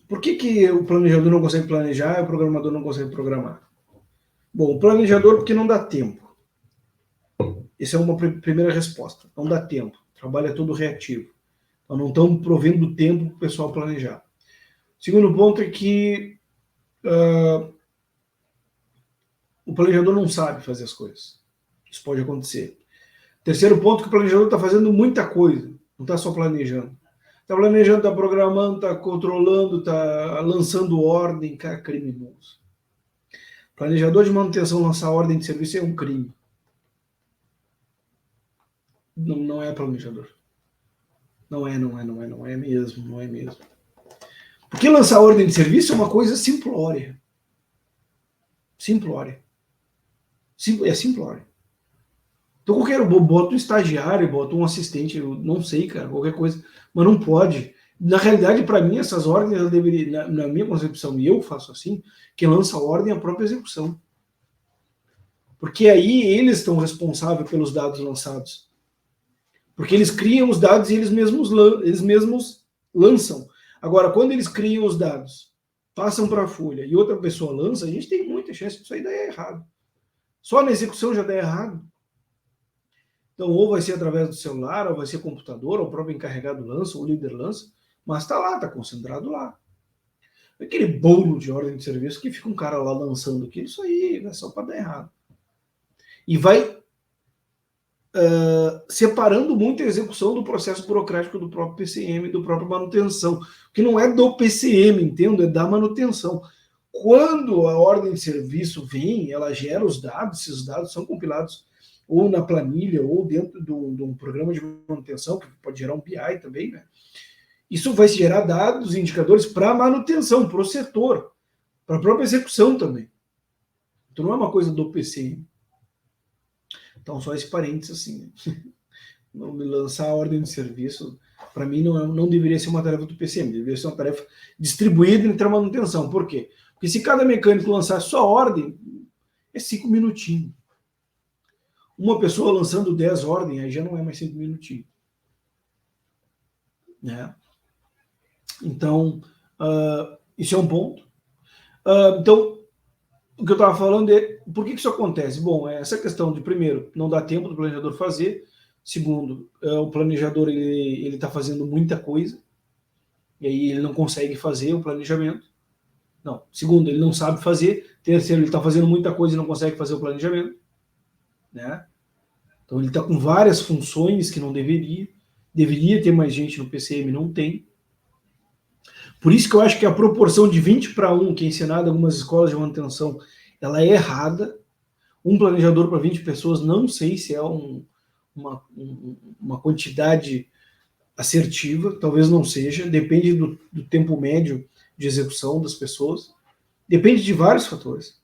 Por que o planejador não consegue planejar e o programador não consegue programar? Bom, o planejador porque não dá tempo. Essa é uma primeira resposta. Não dá tempo. O trabalho é todo reativo. Então não estão provendo tempo para o pessoal planejar. Segundo ponto é que o planejador não sabe fazer as coisas. Isso pode acontecer. Terceiro ponto é que o planejador está fazendo muita coisa. Não está só planejando. Está planejando, está programando, está controlando, está lançando ordem, cara, criminoso. Planejador de manutenção lançar ordem de serviço é um crime. Não é planejador. Não é mesmo, não é mesmo. Porque lançar ordem de serviço é uma coisa simplória. Simplória. É simplória. Então qualquer bota um estagiário, bota um assistente, eu não sei, cara, qualquer coisa, mas não pode. Na realidade, para mim, essas ordens, eu deveria, na minha concepção, e eu faço assim, quem lança a ordem é a própria execução. Porque aí eles estão responsáveis pelos dados lançados. Porque eles criam os dados e eles mesmos lançam. Agora, quando eles criam os dados, passam para a folha e outra pessoa lança, a gente tem muita chance disso aí dar errado. Só na execução já dá errado. Então, ou vai ser através do celular, ou vai ser computador, ou o próprio encarregado lança, ou o líder lança, mas está lá, está concentrado lá. Aquele bolo de ordem de serviço que fica um cara lá lançando aquilo, isso aí é só para dar errado. E vai separando muito a execução do processo burocrático do próprio PCM, do próprio manutenção, que não é do PCM, entendo, é da manutenção. Quando a ordem de serviço vem, ela gera os dados, esses dados são compilados ou na planilha, ou dentro de um programa de manutenção, que pode gerar um BI também, né? Isso vai gerar dados, indicadores para manutenção, para o setor, para a própria execução também. Então não é uma coisa do PCM. Então só esse parênteses assim, não me lançar a ordem de serviço, para mim não deveria ser uma tarefa do PCM, deveria ser uma tarefa distribuída entre a manutenção. Por quê? Porque se cada mecânico lançar só a ordem, é 5 minutinhos. Uma pessoa lançando 10 ordens, aí já não é mais 5 minutinhos. Né? Então, isso é um ponto. Então, o que eu estava falando é, por que isso acontece? Bom, essa questão de, primeiro, não dá tempo do planejador fazer. Segundo, o planejador ele está fazendo muita coisa, e aí ele não consegue fazer o planejamento. Não. Segundo, ele não sabe fazer. Terceiro, ele está fazendo muita coisa e não consegue fazer o planejamento. Né? Então ele está com várias funções que não deveria. Deveria ter mais gente no PCM, não tem. Por isso que eu acho que a proporção de 20:1, que é ensinada em algumas escolas de manutenção, ela é errada. Um planejador para 20 pessoas, não sei se é uma quantidade assertiva, talvez não seja, depende do tempo médio de execução das pessoas, depende de vários fatores.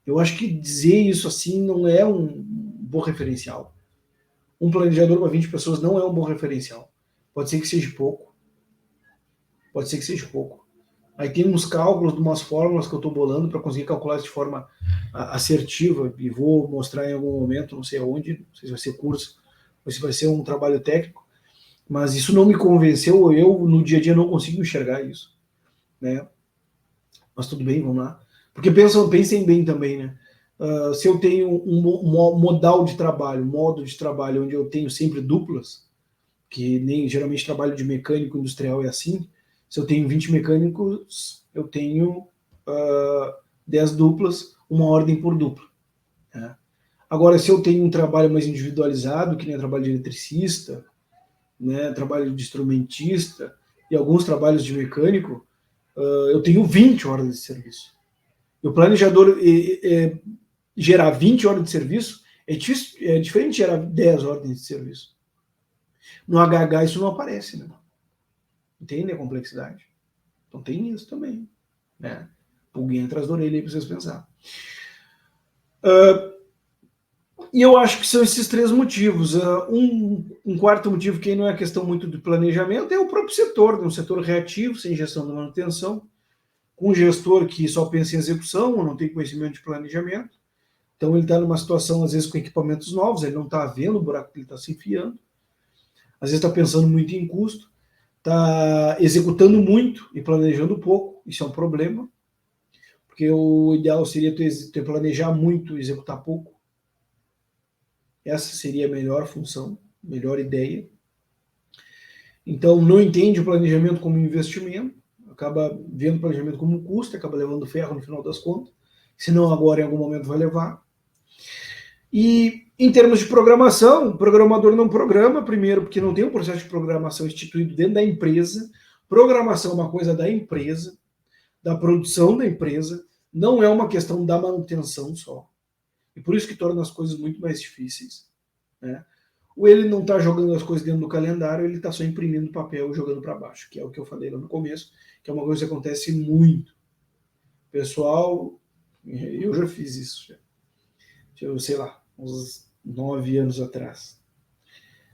Eu acho que dizer isso assim não é um bom referencial. Um planejador para 20 pessoas não é um bom referencial. Pode ser que seja pouco. Pode ser que seja pouco. Aí tem uns cálculos, umas fórmulas que eu estou bolando para conseguir calcular isso de forma assertiva, e vou mostrar em algum momento, não sei aonde, não sei se vai ser curso, ou se vai ser um trabalho técnico, mas isso não me convenceu, eu no dia a dia não consigo enxergar isso. Né? Mas tudo bem, vamos lá. Porque pensem bem também, né? Se eu tenho um modo de trabalho onde eu tenho sempre duplas, que nem geralmente trabalho de mecânico industrial é assim, se eu tenho 20 mecânicos, eu tenho 10 duplas, uma ordem por dupla. Né? Agora, se eu tenho um trabalho mais individualizado, que nem trabalho de eletricista, né, trabalho de instrumentista e alguns trabalhos de mecânico, eu tenho 20 horas de serviço. E o planejador gerar 20 horas de serviço é diferente de gerar 10 ordens de serviço. No HH isso não aparece, né? Entende a complexidade? Então tem isso também. Né? Pulguinha atrás da orelha aí para vocês pensar. E eu acho que são esses 3 motivos. Um quarto motivo, que não é questão muito de planejamento, é o próprio setor, um setor reativo, sem gestão da manutenção, com um gestor que só pensa em execução, ou não tem conhecimento de planejamento. Então ele está numa situação, às vezes, com equipamentos novos, ele não está vendo o buraco que ele está se enfiando. Às vezes está pensando muito em custo. está executando muito e planejando pouco. Isso é um problema, porque o ideal seria ter planejar muito e executar pouco. Essa seria a melhor função, melhor ideia. Então, não entende o planejamento como investimento, acaba vendo o planejamento como um custo, acaba levando ferro no final das contas, se não agora em algum momento vai levar. E em termos de programação, o programador não programa, primeiro porque não tem um processo de programação instituído dentro da empresa. Programação é uma coisa da empresa, da produção da empresa, não é uma questão da manutenção só. E por isso que torna as coisas muito mais difíceis, né? Ou ele não está jogando as coisas dentro do calendário, ele está só imprimindo papel e jogando para baixo, que é o que eu falei lá no começo, que é uma coisa que acontece muito. Pessoal, eu já fiz isso, já, sei lá, uns 9 anos atrás.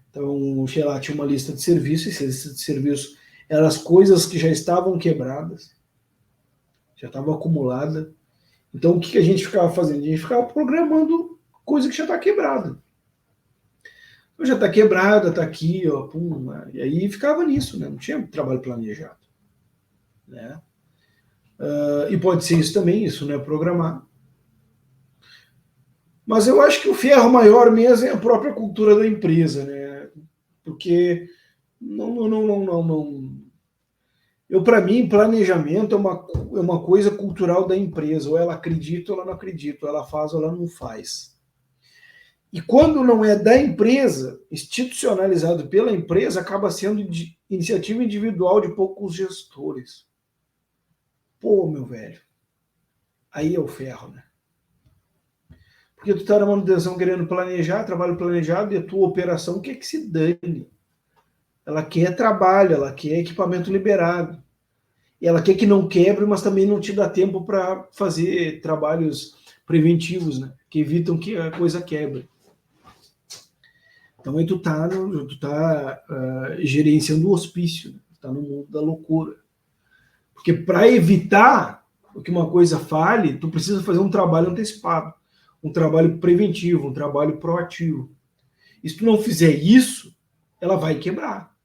Então, sei lá, tinha uma lista de serviços, e essa lista de serviços eram as coisas que já estavam quebradas, já estavam acumuladas. Então, o que a gente ficava fazendo? A gente ficava programando coisa que já está quebrada. Já está quebrada, está aqui, ó, pum, e aí ficava nisso, né? Não tinha trabalho planejado, né? E pode ser isso também, isso não é programar. Mas eu acho que o ferro maior mesmo é a própria cultura da empresa, né? Porque não. Para mim, planejamento é uma coisa cultural da empresa. Ou ela acredita ou ela não acredita, ou ela faz ou ela não faz. E quando não é da empresa, institucionalizado pela empresa, acaba sendo iniciativa individual de poucos gestores. Pô, meu velho, aí é o ferro, né? Porque tu tá na manutenção querendo planejar, trabalho planejado, e a tua operação quer que se dane. Ela quer trabalho, ela quer equipamento liberado. E ela quer que não quebre, mas também não te dá tempo para fazer trabalhos preventivos, né? Que evitam que a coisa quebre. Então aí tu tá gerenciando o hospício, né? Tu tá no mundo da loucura. Porque para evitar que uma coisa falhe, tu precisa fazer um trabalho antecipado, um trabalho preventivo, um trabalho proativo. E se tu não fizer isso, ela vai quebrar.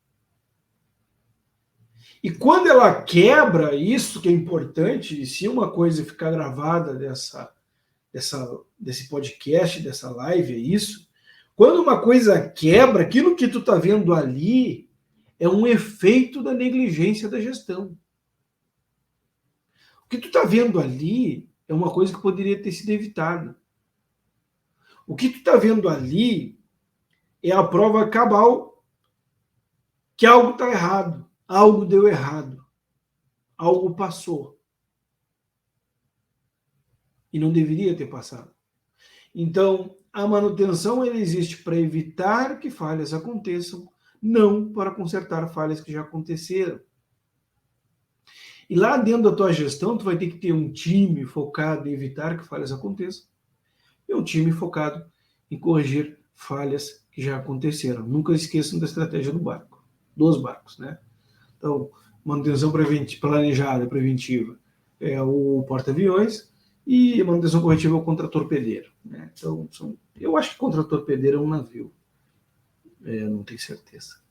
E quando ela quebra, isso que é importante, e se uma coisa ficar gravada desse podcast, dessa live, é isso. Quando uma coisa quebra, aquilo que tu está vendo ali é um efeito da negligência da gestão. O que tu está vendo ali é uma coisa que poderia ter sido evitada. O que tu está vendo ali é a prova cabal que algo está errado, algo deu errado, algo passou. E não deveria ter passado. Então, a manutenção ela existe para evitar que falhas aconteçam, não para consertar falhas que já aconteceram. E lá dentro da tua gestão, tu vai ter que ter um time focado em evitar que falhas aconteçam e um time focado em corrigir falhas que já aconteceram. Nunca esqueçam da estratégia do barco, dos barcos, né? Então, manutenção planejada, preventiva, é o porta-aviões, e a manutenção corretiva é o contra-torpedeiro, né? Então, eu acho que contra-torpedeiro é um navio, não tenho certeza.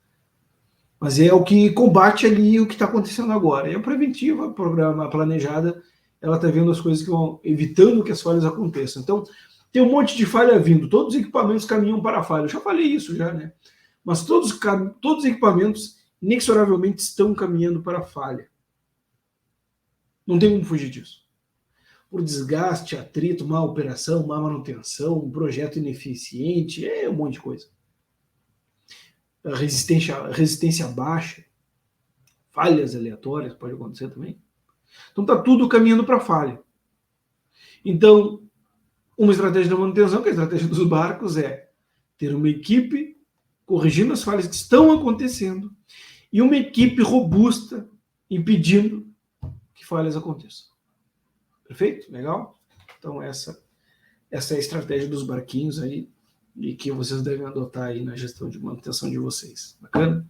Mas é o que combate ali o que está acontecendo agora. E a preventiva, a programa planejada, ela está vendo as coisas que vão evitando que as falhas aconteçam. Então, tem um monte de falha vindo, todos os equipamentos caminham para a falha. Eu já falei isso já, né? Mas todos os equipamentos inexoravelmente estão caminhando para a falha. Não tem como fugir disso. Por desgaste, atrito, má operação, má manutenção, um projeto ineficiente, um monte de coisa. Resistência baixa, falhas aleatórias, pode acontecer também. Então está tudo caminhando para a falha. Então, uma estratégia da manutenção, que é a estratégia dos barcos, é ter uma equipe corrigindo as falhas que estão acontecendo e uma equipe robusta impedindo que falhas aconteçam. Perfeito? Legal? Então essa é a estratégia dos barquinhos aí e que vocês devem adotar aí na gestão de manutenção de vocês. Bacana?